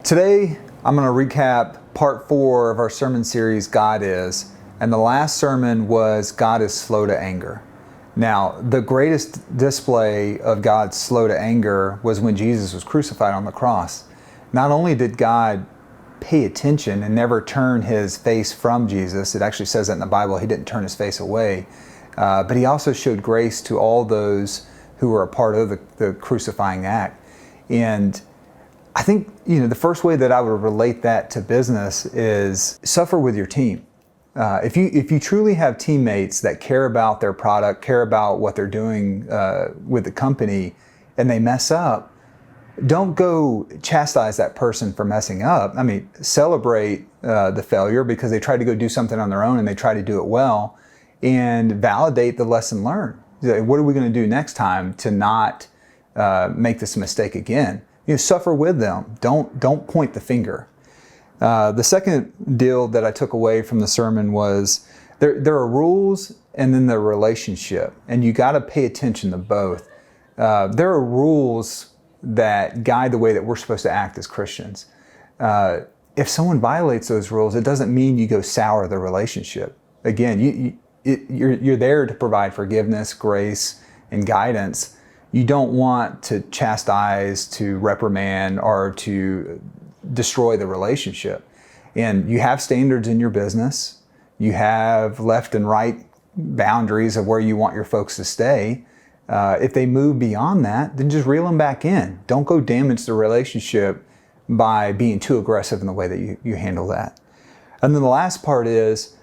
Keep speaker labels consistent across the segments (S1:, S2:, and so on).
S1: Today, I'm going to recap part 4 of our sermon series, God Is. And the last sermon was God is slow to anger. Now, the greatest display of God's slow to anger was when Jesus was crucified on the cross. Not only did God pay attention and never turn his face from Jesus, it actually says that in the Bible, he didn't turn his face away, but he also showed grace to all those who were a part of the crucifying act. And I think, the first way that I would relate that to business is suffer with your team. If you truly have teammates that care about their product, care about what they're doing with the company, and they mess up, don't go chastise that person for messing up. I mean, celebrate the failure because they tried to go do something on their own and they try to do it well, and validate the lesson learned. What are we going to do next time to not make this mistake again? Suffer with them. Don't point the finger. The second deal that I took away from the sermon was there are rules and then the relationship, and you got to pay attention to both. There are rules that guide the way that we're supposed to act as Christians. If someone violates those rules, it doesn't mean you go sour the relationship. Again, you're there to provide forgiveness, grace, and guidance. You don't want to chastise, to reprimand, or to destroy the relationship. And you have standards in your business. You have left and right boundaries of where you want your folks to stay. If they move beyond that, then just reel them back in. Don't go damage the relationship by being too aggressive in the way that you handle that. And then the last part is,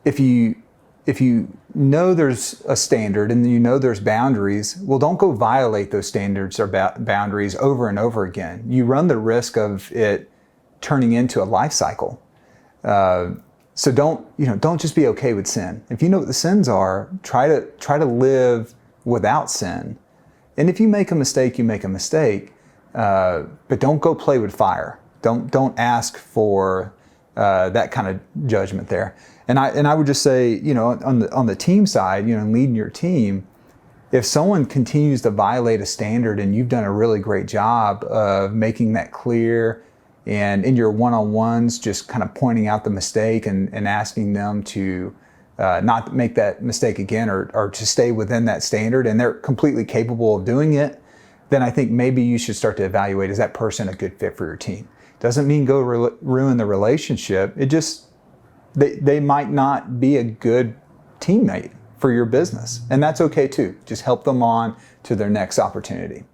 S1: if you know there's a standard and you know there's boundaries, well, don't go violate those standards or boundaries over and over again. You run the risk of it turning into a life cycle. So don't just be okay with sin. If you know what the sins are, try to live without sin. And if you make a mistake, you make a mistake. But don't go play with fire. Don't ask for that kind of judgment there. And I would just say, on the team side, leading your team, if someone continues to violate a standard and you've done a really great job of making that clear, and in your one-on-ones, just kind of pointing out the mistake and asking them to not make that mistake again or to stay within that standard, and they're completely capable of doing it, then I think maybe you should start to evaluate, is that person a good fit for your team? Doesn't mean go ruin the relationship. It just, they might not be a good teammate for your business. And that's okay too. Just help them on to their next opportunity.